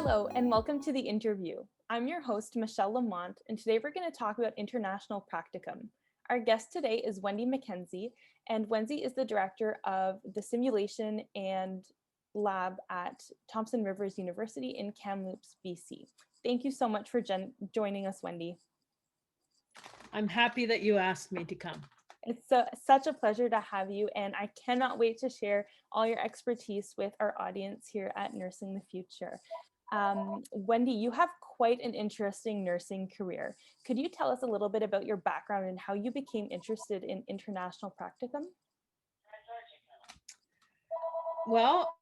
Hello, and welcome to The Interview. I'm your host, Michelle Lamont, and today we're going to talk about international practicum. Our guest today is Wendy McKenzie, and Wendy is the director of the simulation and lab at Thompson Rivers University in Kamloops, BC. Thank you so much for joining us, Wendy. I'm happy that you asked me to come. It's such a pleasure to have you, and I cannot wait to share all your expertise with our audience here at Nursing the Future. Wendy, you have quite an interesting nursing career. Could you tell us a little bit about your background and how you became interested in international practicum? Well,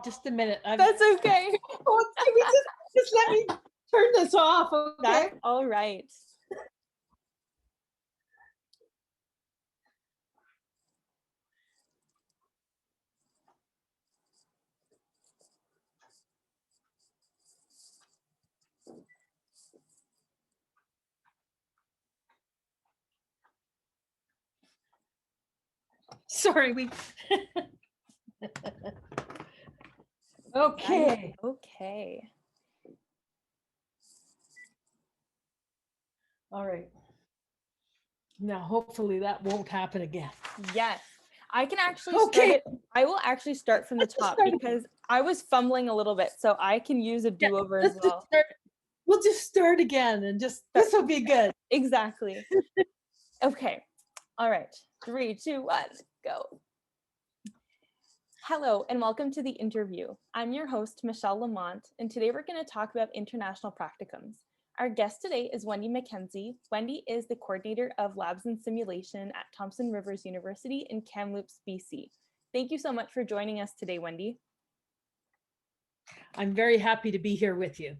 just a minute. That's okay. Can we just let me turn this off, okay? That's all right. Sorry, okay. Okay. All right. Now, hopefully that won't happen again. Yes. I can actually start it. I will actually start from the top because I was fumbling a little bit, so I can use a do-over as well. We'll just start again and this will be good. Exactly. Okay. All right. 3, 2, 1, go. Hello, and welcome to The Interview. I'm your host, Michelle Lamont, and today we're going to talk about international practicums. Our guest today is Wendy McKenzie. Wendy is the coordinator of labs and simulation at Thompson Rivers University in Kamloops, BC. Thank you so much for joining us today, Wendy. I'm very happy to be here with you.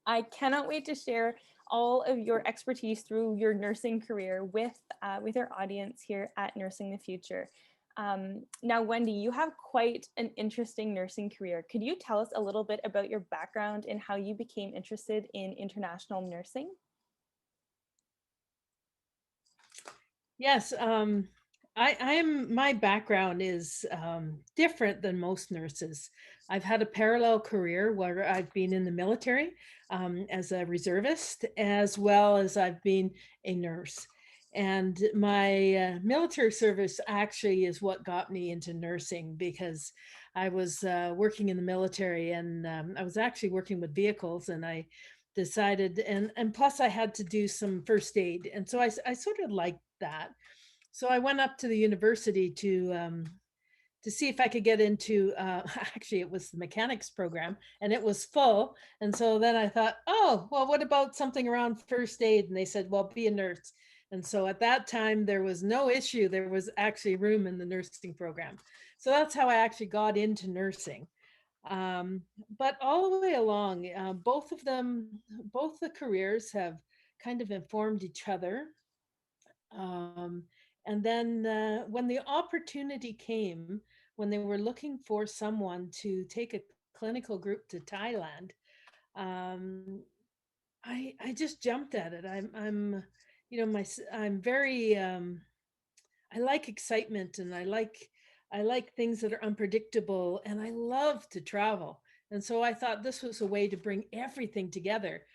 I cannot wait to share all of your expertise through your nursing career with our audience here at Nursing the Future. Now, Wendy, you have quite an interesting nursing career. Could you tell us a little bit about your background and how you became interested in international nursing? Yes, my background is different than most nurses. I've had a parallel career where I've been in the military as a reservist, as well as I've been a nurse. And my military service actually is what got me into nursing, because I was working in the military, and I was actually working with vehicles, and I decided, and plus I had to do some first aid. And so I sort of liked that. So I went up to the university to see if I could get into, actually it was the mechanics program, and it was full. And so then I thought, oh, well, what about something around first aid? And they said, well, be a nurse. And so at that time, there was no issue. There was actually room in the nursing program. So that's how I actually got into nursing. But all the way along, both the careers have kind of informed each other. And then when the opportunity came, when they were looking for someone to take a clinical group to Thailand, I just jumped at it. I'm you know, I'm very I like excitement, and I like things that are unpredictable, and I love to travel. And so I thought this was a way to bring everything together.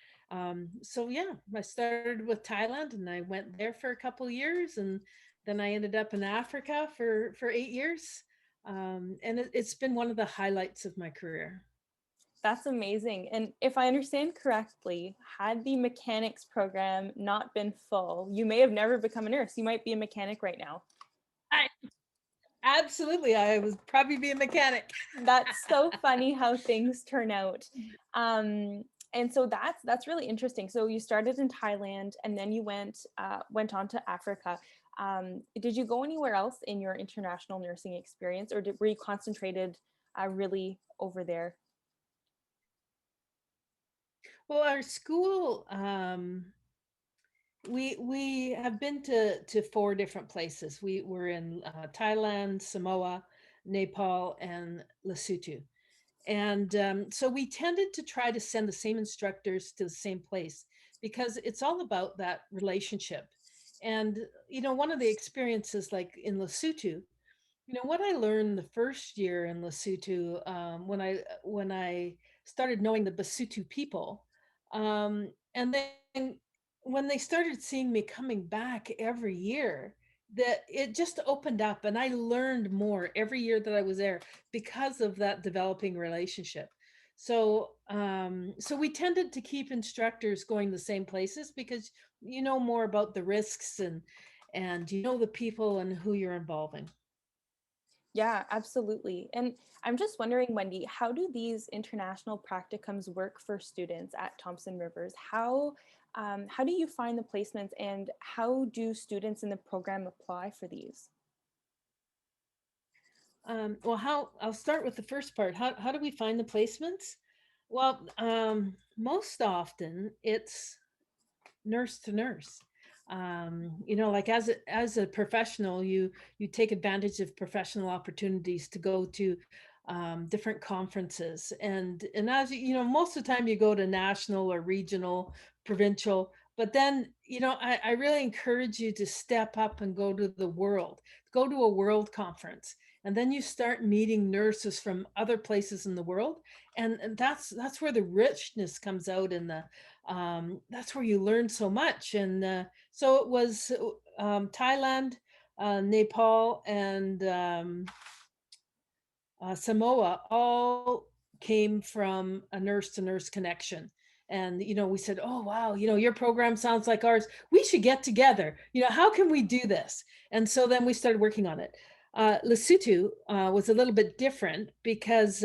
So yeah, I started with Thailand, and I went there for a couple of years, and then I ended up in Africa for 8 years. And it's been one of the highlights of my career. That's amazing. And if I understand correctly, had the mechanics program not been full, you may have never become a nurse. You might be a mechanic right now. Absolutely, I would probably be a mechanic. That's so funny how things turn out. And so that's really interesting. So you started in Thailand, and then you went on to Africa. Did you go anywhere else in your international nursing experience, or were you concentrated really over there? Well, our school, we have been to 4 different places. We were in Thailand, Samoa, Nepal, and Lesotho. And so we tended to try to send the same instructors to the same place, because it's all about that relationship. And, one of the experiences, like in Lesotho, You know what I learned the first year in Lesotho, when I started knowing the Basotho people, and then when they started seeing me coming back every year, that it just opened up, and I learned more every year that I was there because of that developing relationship. So we tended to keep instructors going the same places because you know more about the risks and you know the people and who you're involving. Yeah, absolutely. And I'm just wondering, Wendy, how do these international practicums work for students at Thompson Rivers? How do you find the placements, and how do students in the program apply for these? Well, how I'll start with the first part. How do we find the placements? Well, most often it's nurse to nurse. You know, like as a professional, you take advantage of professional opportunities to go to different conferences, and as you know, most of the time you go to national or regional, provincial. But then, you know, I really encourage you to step up and go to the world, go to a world conference, and then you start meeting nurses from other places in the world, and that's where the richness comes out in the that's where you learn so much. And so it was Thailand, Nepal, and Samoa all came from a nurse to nurse connection. And, you know, we said, oh, wow, you know, your program sounds like ours. We should get together. You know, how can we do this? And so then we started working on it. Lesotho was a little bit different because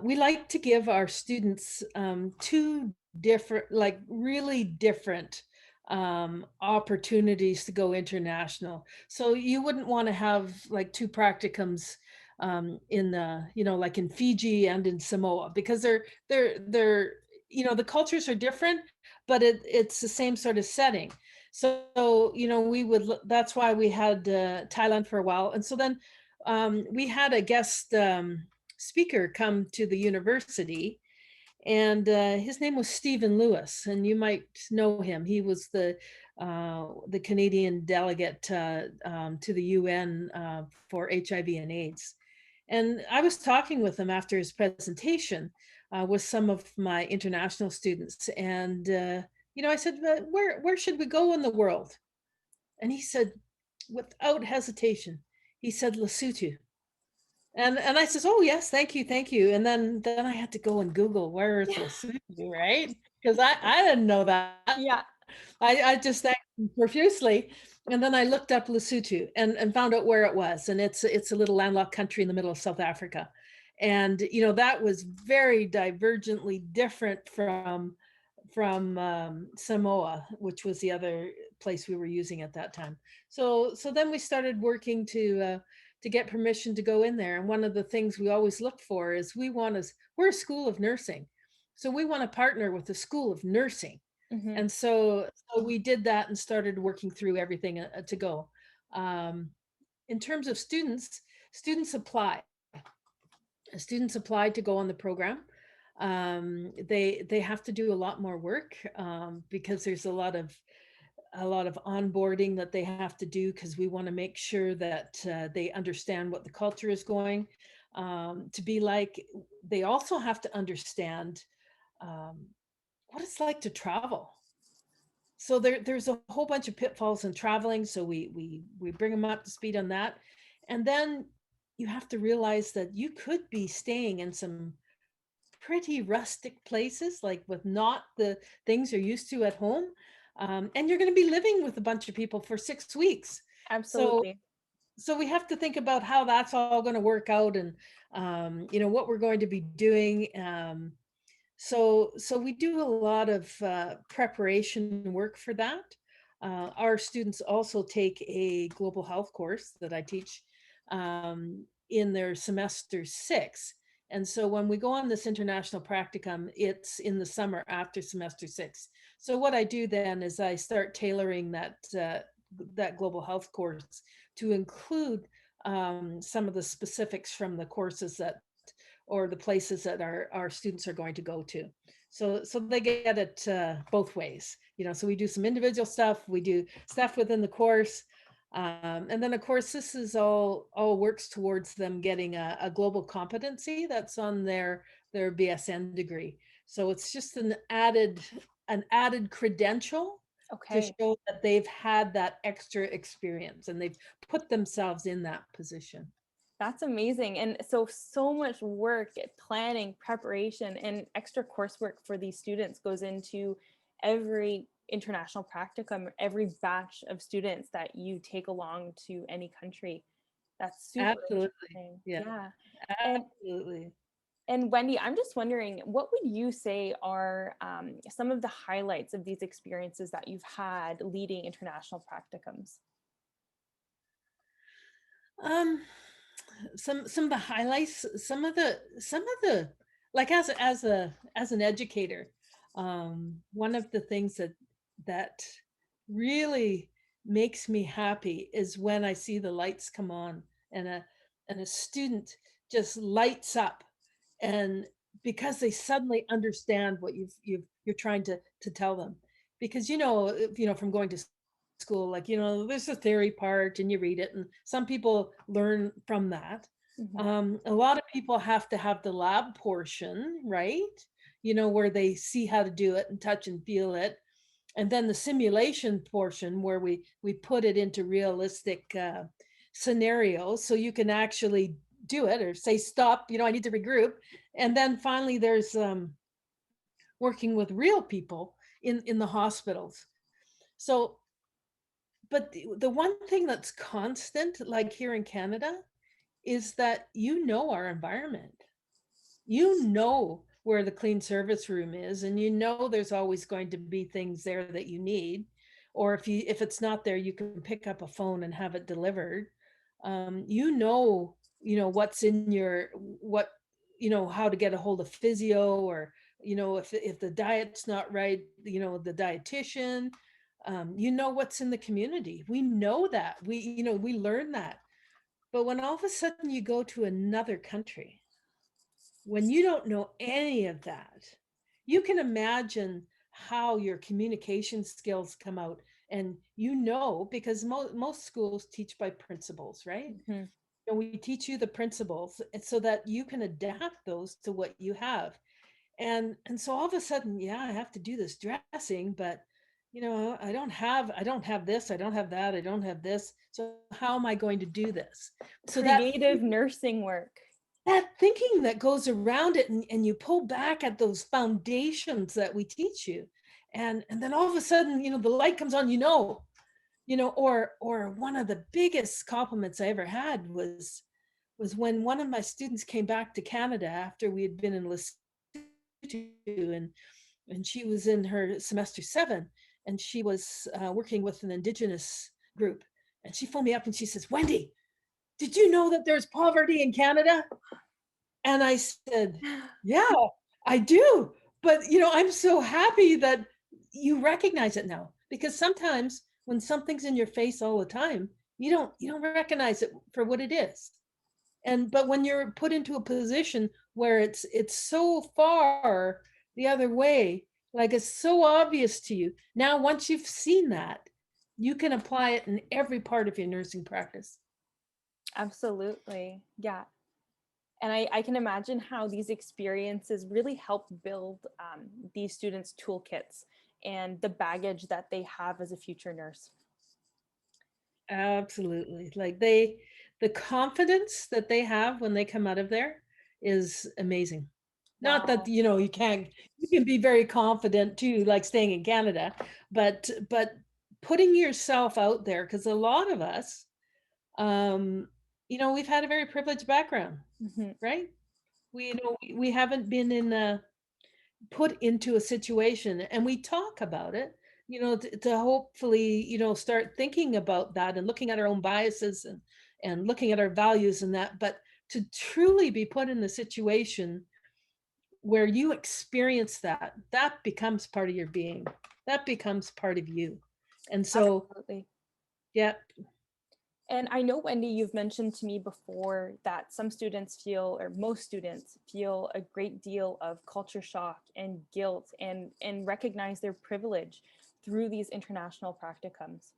we like to give our students two different, like really different opportunities to go international. So you wouldn't want to have like two practicums in the, you know, like in Fiji and in Samoa, because they're, you know, the cultures are different, but it's the same sort of setting. So, you know, that's why we had Thailand for a while. And so then we had a guest speaker come to the university, and his name was Stephen Lewis, and you might know him. He was the Canadian delegate to the UN for HIV and AIDS. And I was talking with him after his presentation with some of my international students, and you know, I said, where should we go in the world?" And he said, without hesitation, he said, "Lesotho." And I says, "Oh yes, thank you." And then I had to go and Google where is Lesotho, right? Because I didn't know that. Yeah, I just thanked him profusely, and then I looked up Lesotho and found out where it was, and it's a little landlocked country in the middle of South Africa, and you know that was very divergently different from Samoa, which was the other place we were using at that time. So then we started working to get permission to go in there. And one of the things we always look for is we're a school of nursing, so we want to partner with the school of nursing. hmm, And so we did that and started working through everything to go. Um, in terms of students, students apply. Students applied to go on the program. They have to do a lot more work because there's a lot of onboarding that they have to do, because we want to make sure that they understand what the culture is going to be like. They also have to understand um, what it's like to travel. So there's a whole bunch of pitfalls in traveling. So we bring them up to speed on that, and then you have to realize that you could be staying in some pretty rustic places, like with not the things you're used to at home. And you're going to be living with a bunch of people for 6 weeks. So, absolutely. so we have to think about how that's all going to work out, and you know what we're going to be doing. So we do a lot of preparation work for that. Our students also take a global health course that I teach in their semester 6. And so when we go on this international practicum, it's in the summer after semester 6. So what I do then is I start tailoring that global health course to include some of the specifics from the courses that or the places that our students are going to go to. So they get it both ways, you know. So we do some individual stuff, we do stuff within the course, And then of course this is all works towards them getting a global competency that's on their BSN degree. So it's just an added credential to Okay. show that they've had that extra experience and they've put themselves in that position. That's amazing. And so much work, planning, preparation, and extra coursework for these students goes into every international practicum, every batch of students that you take along to any country. That's super Absolutely. interesting. Yeah, Yeah. And absolutely. and Wendy, I'm just wondering, what would you say are some of the highlights of these experiences that you've had leading international practicums? Um, some of the highlights, some of the like as an educator, one of the things that really makes me happy is when I see the lights come on and a student just lights up, and because they suddenly understand what you're trying to tell them. Because from going to school, like, there's the theory part and you read it, and some people learn from that. Mhm. A lot of people have to have the lab portion, right? Where they see how to do it and touch and feel it, and then the simulation portion where we put it into realistic scenarios so you can actually do it or say stop, I need to regroup. And then finally there's working with real people in the hospitals. So, but the one thing that's constant, like here in Canada, is that our environment. You know where the clean service room is, and there's always going to be things there that you need. Or if it's not there, you can pick up a phone and have it delivered. What's in your what how to get a hold of physio, or if the diet's not right, the dietitian. What's in the community. We know that. We learn that. But when all of a sudden you go to another country, when you don't know any of that, you can imagine how your communication skills come out. And because most schools teach by principles, right? Mhm. And we teach you the principles so that you can adapt those to what you have. And so all of a sudden, yeah, I have to do this dressing, but I don't have this, I don't have that, I don't have this. So how am I going to do this? So Creative nursing work. that thinking that goes around it, and you pull back at those foundations that we teach you, and then all of a sudden, the light comes on. Or one of the biggest compliments I ever had was when one of my students came back to Canada after we had been in Lesotho, and she was in her semester 7, and she was working with an Indigenous group, and she phoned me up and she says, Wendy, did you know that there's poverty in Canada? And I said, yeah, I do. But, I'm so happy that you recognize it now, because sometimes when something's in your face all the time, you don't recognize it for what it is. But when you're put into a position where it's so far the other way, like it's so obvious to you. Now, once you've seen that, you can apply it in every part of your nursing practice. Absolutely. Yeah. And I can imagine how these experiences really help build these students' toolkits and the baggage that they have as a future nurse. Absolutely. The confidence that they have when they come out of there is amazing. Not that, Wow. you can be very confident too, like staying in Canada, but putting yourself out there, because a lot of us, um, we've had a very privileged background, Mhm. right? We haven't been put into a situation, and we talk about it, to hopefully, start thinking about that and looking at our own biases, and looking at our values and that. But to truly be put in the situation where you experience that becomes part of your being, that becomes part of you. And so, Absolutely. yeah. And I know, Wendy, you've mentioned to me before that some students feel, or most students feel, a great deal of culture shock and guilt, and recognize their privilege through these international practicums.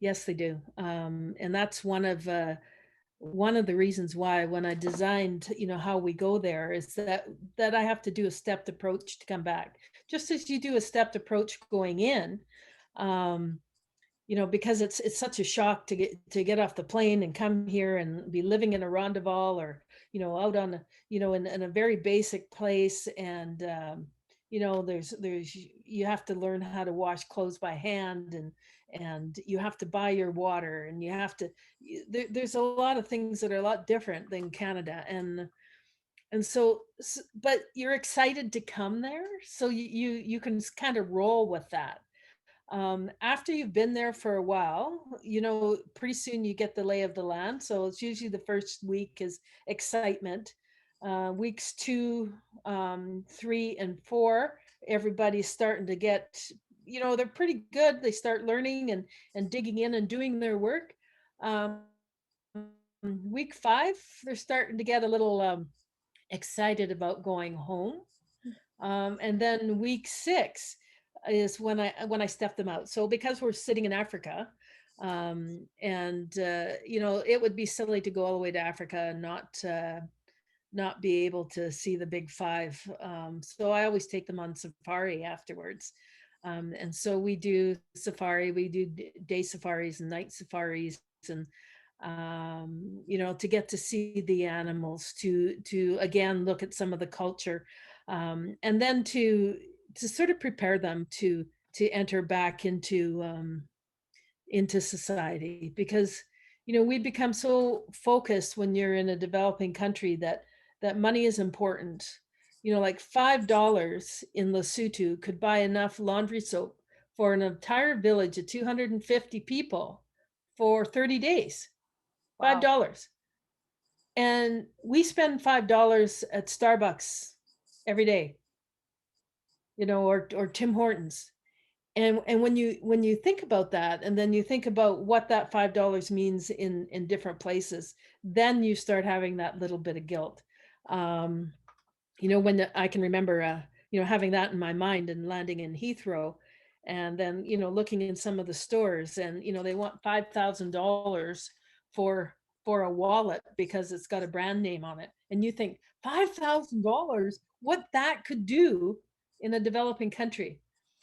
Yes, they do. And that's one of the reasons why when I designed, how we go there is that I have to do a stepped approach to come back. Just as you do a stepped approach going in, um, because it's such a shock to get off the plane and come here and be living in a rondavel or out on in a very basic place and there's you have to learn how to wash clothes by hand and you have to buy your water and you have to there's a lot of things that are a lot different than Canada and so but you're excited to come there so you can kind of roll with that after you've been there for a while, pretty soon you get the lay of the land. So it's usually the first week is excitement. Weeks 2, 3, and 4, everybody's starting to get, they're pretty good. They start learning and digging in and doing their work. Um, Week 5, they're starting to get a little excited about going home. And then week 6 is when I step them out. So because we're sitting in Africa, and it would be silly to go all the way to Africa and not be able to see the big five. So I always take them on safari afterwards. And so we do safari, we do day safaris and night safaris and to get to see the animals, to again look at some of the culture, and then to sort of prepare them to enter back into society because we become so focused when you're in a developing country that money is important. Like $5 in Lesotho could buy enough laundry soap for an entire village of 250 people for 30 days. Wow. $5. And we spend $5 at Starbucks every day, or Tim Hortons. And when you think about that, and then you think about what that $5 means in different places, then you start having that little bit of guilt. Um, when I can remember, having that in my mind and landing in Heathrow, and then looking in some of the stores, and they want $5,000 for for a wallet because it's got a brand name on it, and you think $5,000, what that could do in a developing country.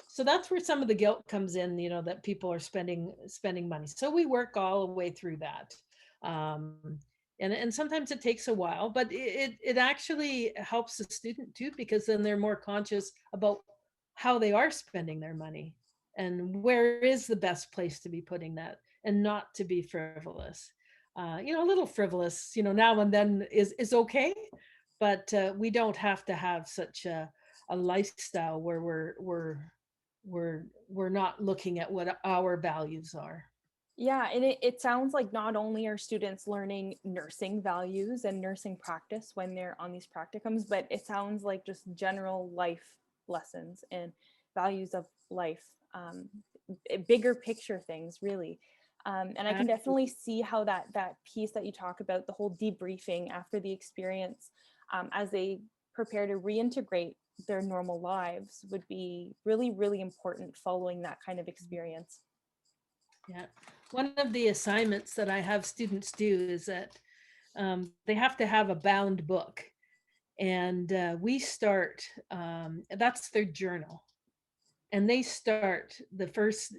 So that's where some of the guilt comes in, that people are spending money. So we work all the way through that. Um, and sometimes it takes a while, but it actually helps the student too, because then they're more conscious about how they are spending their money and where is the best place to be putting that, and not to be frivolous. A little frivolous, now and then is okay, but we don't have to have such a lifestyle where we're not looking at what our values are. Yeah, and it sounds like not only are students learning nursing values and nursing practice when they're on these practicums, but it sounds like just general life lessons and values of life, bigger picture things, really. And I can definitely Absolutely. see how that piece that you talk about, the whole debriefing after the experience, as they prepare to reintegrate their normal lives, would be really, really important following that kind of experience. Yeah. One of the assignments that I have students do is that they have to have a bound book. And we start, that's their journal. And they start the first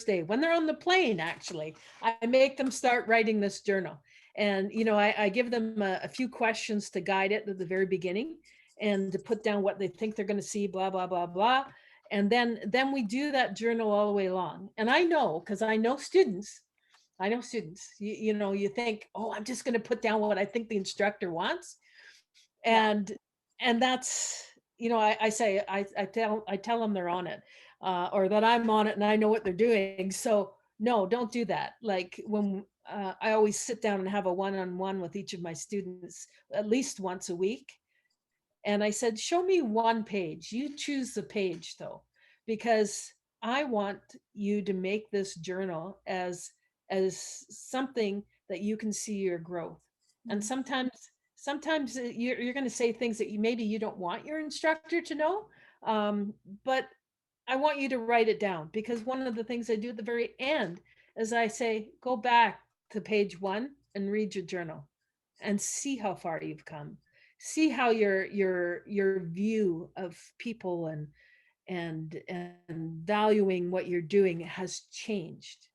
day when they're on the plane. Actually, I make them start writing this journal, and I give them a few questions to guide it at the very beginning, and to put down what they think they're going to see, blah blah blah blah, and then we do that journal all the way along. And I know, because I know students, you think, oh, I'm just going to put down what I think the instructor wants, Yeah. and that's, I say, I tell them they're on it, or that I'm on it and I know what they're doing. So no, don't do that. Like when I always sit down and have a one-on-one with each of my students at least once a week, and I said, show me one page. You choose the page though, because I want you to make this journal as something that you can see your growth. And Mm. sometimes you're going to say things that maybe you don't want your instructor to know, but I want you to write it down, because one of the things I do at the very end is I say, go back to page 1 and read your journal and see how far you've come. See how your view of people and valuing what you're doing has changed.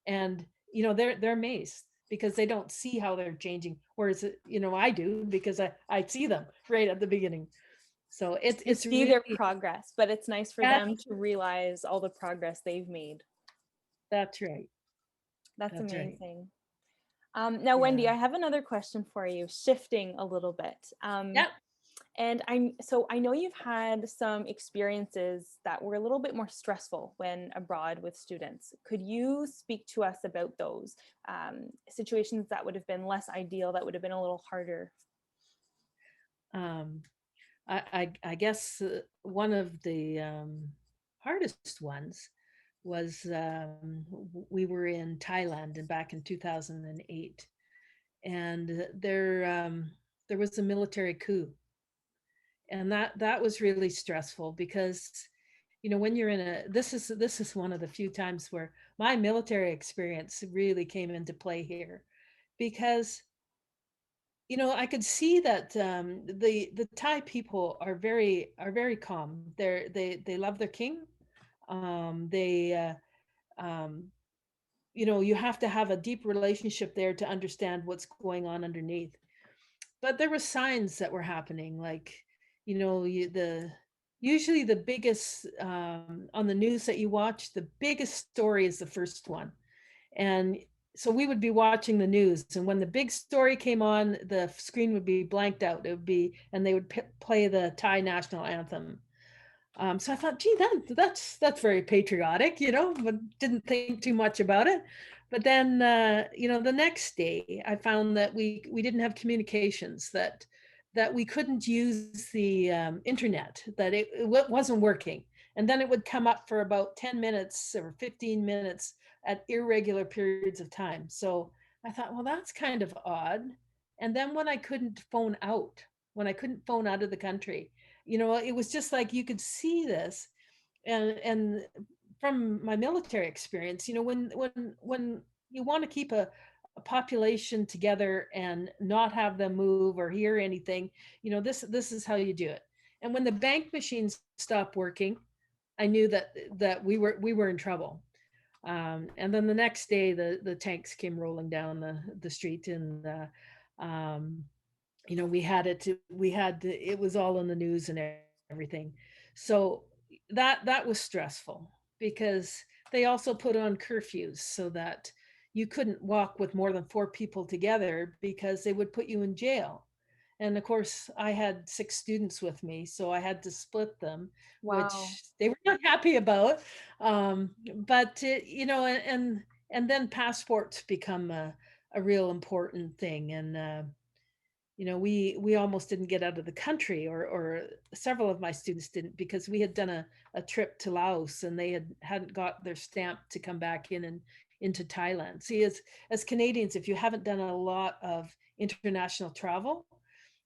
And they're amazed because they don't see how they're changing, whereas I do, because I see them right at the beginning. So You it's see their really, progress, but it's nice for that's them to realize all the progress they've made. that's right. That's That's right. amazing. Now, Wendy, Yeah. I have another question for you, shifting a little bit. Yeah. And I know you've had some experiences that were a little bit more stressful when abroad with students. Could you speak to us about those situations that would have been less ideal, that would have been a little harder? Um, I guess one of the hardest ones was we were in Thailand and back in 2008, and there was a military coup, and that was really stressful because when you're in a this is one of the few times where my military experience really came into play here, because I could see that the Thai people are very calm. They love their king. They you have to have a deep relationship there to understand what's going on underneath. But there were signs that were happening, like the usually the biggest on the news that you watch, the biggest story is the first one. And so we would be watching the news, and when the big story came on, the screen would be blanked out. It would be, and they would play the Thai national anthem. So I thought, gee, that's very patriotic, but didn't think too much about it. But then, the next day, I found that we didn't have communications, that we couldn't use the internet, that it wasn't working, and then it would come up for about 10 minutes or 15 minutes at irregular periods of time. So I thought, well, that's kind of odd. And then when I couldn't phone out of the country, it was just like you could see this. And from my military experience, when you want to keep a population together and not have them move or hear anything, this is how you do it. And when the bank machines stopped working, I knew that we were in trouble. And then the next day, the tanks came rolling down the street, and um, it was all in the news and everything. So that was stressful, because they also put on curfews so that you couldn't walk with more than 4 people together, because they would put you in jail. And of course, I had 6 students with me, so I had to split them, Wow. which they were not happy about. But and then passports become a real important thing. And we almost didn't get out of the country, or several of my students didn't, because we had done a trip to Laos, and they hadn't got their stamp to come back in and into Thailand. See, as Canadians, if you haven't done a lot of international travel,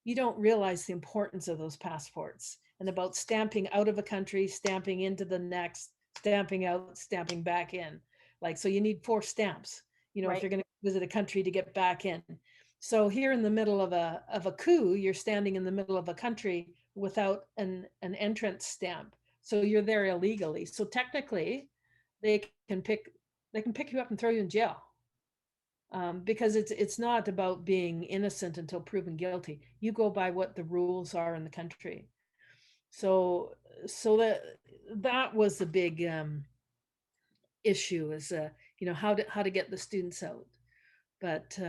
you don't realize the importance of those passports, and about stamping out of a country, stamping into the next, stamping out, stamping back in. Like, so you need 4 stamps, if Right. you're going to visit a country to get back in. So here in the middle of a coup, you're standing in the middle of a country without an entrance stamp. So you're there illegally. So technically, they can pick they can pick you up and throw you in jail, because it's not about being innocent until proven guilty. You go by what the rules are in the country. So that was the big issue, is how to get the students out. But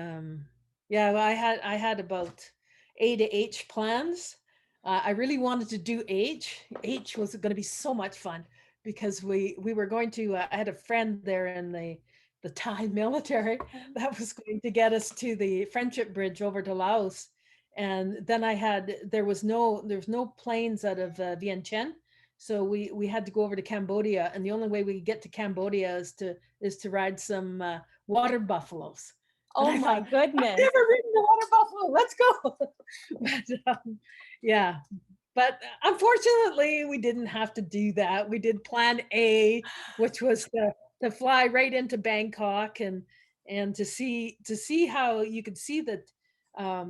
yeah, well, I had about A to H plans. I really wanted to do H. H was going to be so much fun, because we were going to. I had a friend there in the Thai military that was going to get us to the Friendship Bridge over to Laos, and then there's no planes out of Vientiane, so we had to go over to Cambodia, and the only way we could get to Cambodia is to ride some water buffaloes. And Oh I my thought, I've goodness. never ridden a water buffalo. Let's go. But yeah, but unfortunately, we didn't have to do that. We did plan A, which was to fly right into Bangkok and to see how you could see that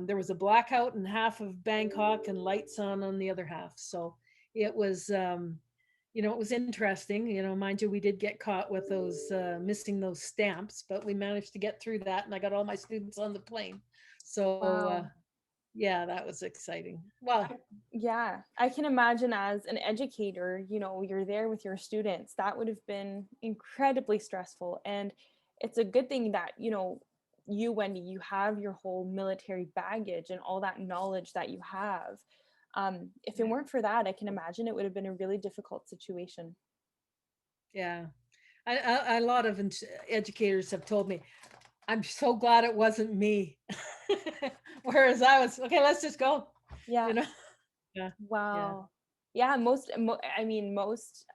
there was a blackout in half of Bangkok and lights on the other half. So it was it was interesting. Mind you, we did get caught with those missing those stamps, but we managed to get through that, and I got all my students on the plane. So Wow. yeah, that was exciting. Well, Yeah, I can imagine as an educator, you're there with your students. That would have been incredibly stressful. And it's a good thing that, you, Wendy, you have your whole military baggage and all that knowledge that you have. If it yeah, weren't for that, I can imagine it would have been a really difficult situation. yeah. A lot of educators have told me, I'm so glad it wasn't me. Whereas I was, okay, let's just go, you Yeah. know? Yeah. Yeah. Wow. Yeah, I mean, most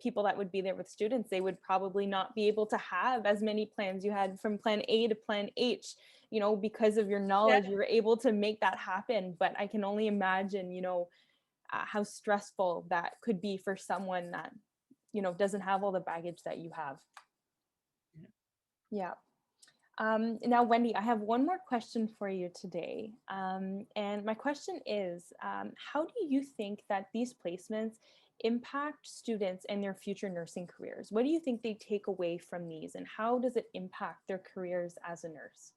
people that would be there with students, they would probably not be able to have as many plans. You had from plan A to plan H, because of your Yeah. knowledge, you were able to make that happen. But I can only imagine, how stressful that could be for someone that, doesn't have all the baggage that you have. Yeah. Yeah. Now, Wendy, I have one more question for you today. And my question is, how do you think that these placements impact students and their future nursing careers? What do you think they take away from these, and how does it impact their careers as a nurse?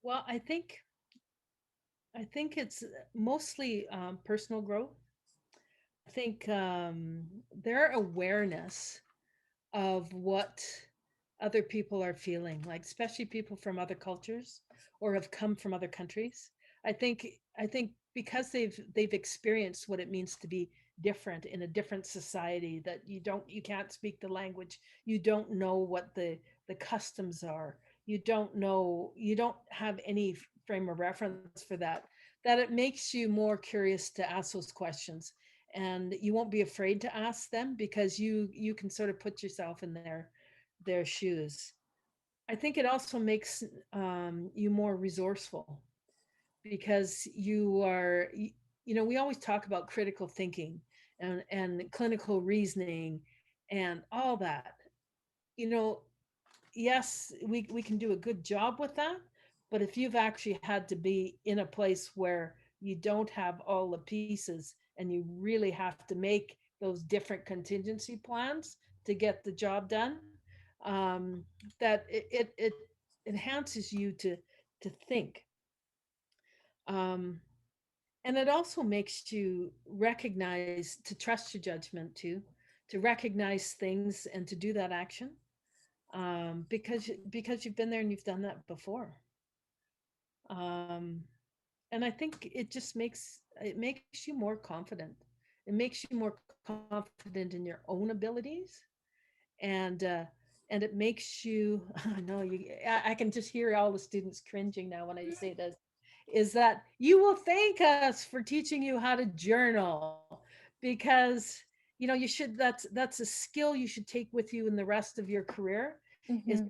Well, I think it's mostly personal growth. I think their awareness of what other people are feeling, like especially people from other cultures or have come from other countries. I think because they've experienced what it means to be different in a different society, that you can't speak the language, you don't know what the customs are, you don't have any frame of reference for that it makes you more curious to ask those questions, and you won't be afraid to ask them because you can sort of put yourself in their shoes. I think it also makes you more resourceful because we always talk about critical thinking and clinical reasoning and all that. You know, yes, we can do a good job with that, but if you've actually had to be in a place where you don't have all the pieces and you really have to make those different contingency plans to get the job done, um, that it enhances you to think, um, and it also makes you recognize to trust your judgment too, to recognize things and to do that action, because you've been there and you've done that before. Um, and I think it makes you more confident. It makes you more confident in your own abilities, and and it makes you. I know I can just hear all the students cringing now when I say this. Is that you will thank us for teaching you how to journal, because you should. That's a skill you should take with you in the rest of your career, is Mm-hmm.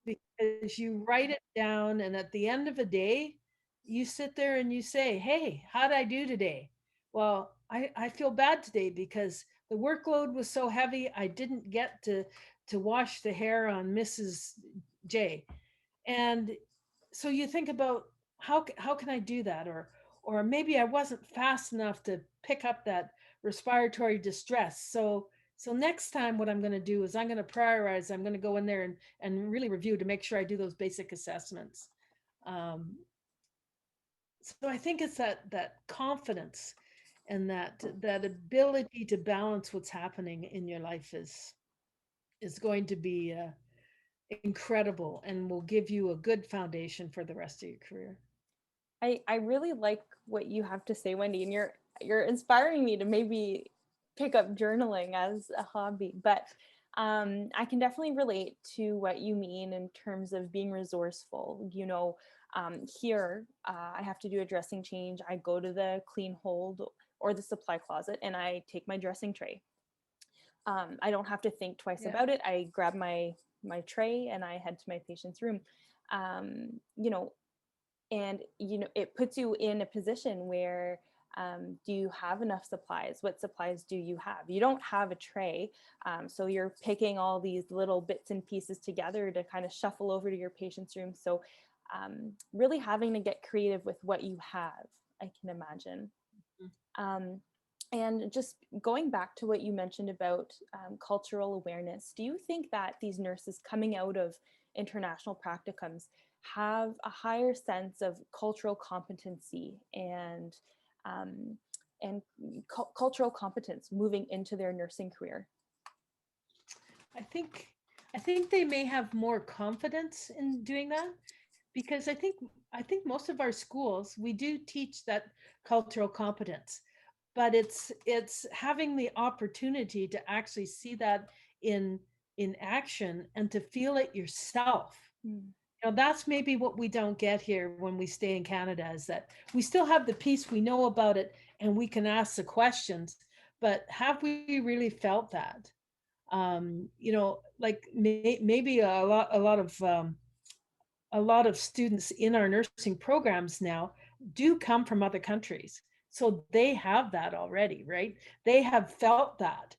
because you write it down, and at the end of the day, you sit there and you say, hey, how did I do today? Well, I feel bad today because the workload was so heavy I didn't get to wash the hair on Mrs. J. And so you think about how can I do that, or maybe I wasn't fast enough to pick up that respiratory distress. So next time what I'm going to do is I'm going to prioritize. I'm going to go in there and really review to make sure I do those basic assessments. Um, so I think it's that confidence and that ability to balance what's happening in your life is going to be incredible and will give you a good foundation for the rest of your career. I really like what you have to say, Wendy, and you're inspiring me to maybe pick up journaling as a hobby. But I can definitely relate to what you mean in terms of being resourceful. Here I have to do a dressing change. I go to the clean hold or the supply closet, and I take my dressing tray. I don't have to think twice Yeah. about it. I grab my tray and I head to my patient's room. Um, you know, and it puts you in a position where Do you have enough supplies? What supplies do you have? You don't have a tray, so you're picking all these little bits and pieces together to kind of shuffle over to your patient's room. So really having to get creative with what you have, I can imagine. Um, and just going back to what you mentioned about cultural awareness, do you think that these nurses coming out of international practicums have a higher sense of cultural competency um, cultural competence moving into their nursing career? I think I think they may have more confidence in doing that, because I think most of our schools, we do teach that cultural competence, but it's having the opportunity to actually see that in in action and to feel it yourself. Mm. That's maybe what we don't get here when we stay in Canada, is that we still have the piece, we know about it, and we can ask the questions, but have we really felt that? Like maybe a lot of students in our nursing programs now do come from other countries, so they have that already, right? They have felt that.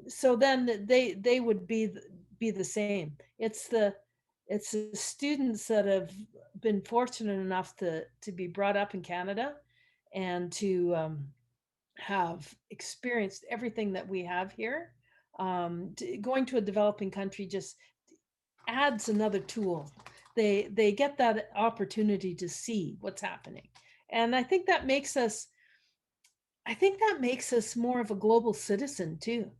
So then they would be the same. It's the students that have been fortunate enough to be brought up in Canada and to have experienced everything that we have here. Going to a developing country just adds another tool. They get that opportunity to see what's happening, and I think that makes us more of a global citizen too.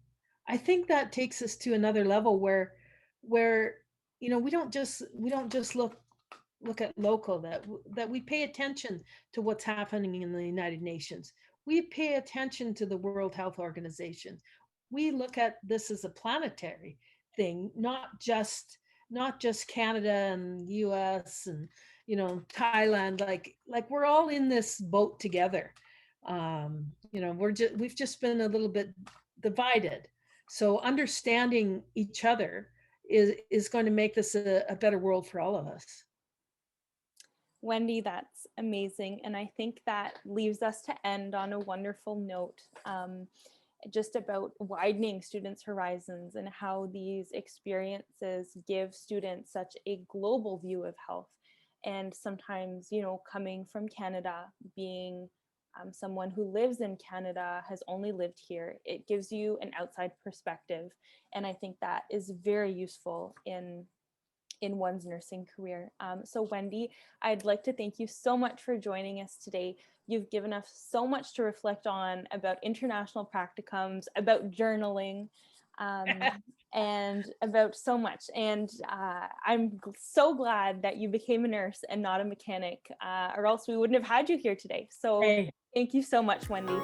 I think that takes us to another level where we don't just look at local, that we pay attention to what's happening in the United Nations. We pay attention to the World Health Organization. We look at this as a planetary thing, not just Canada and US and Thailand. Like we're all in this boat together. We've just been a little bit divided. So understanding each other is going to make this a better world for all of us. Wendy, that's amazing. And I think that leaves us to end on a wonderful note, just about widening students' horizons and how these experiences give students such a global view of health. And sometimes, coming from Canada, being someone who lives in Canada, has only lived here, it gives you an outside perspective. And I think that is very useful in one's nursing career. So Wendy, I'd like to thank you so much for joining us today. You've given us so much to reflect on about international practicums, about journaling, and about so much. And I'm so glad that you became a nurse and not a mechanic, or else we wouldn't have had you here today. So Hey, thank you so much, Wendy.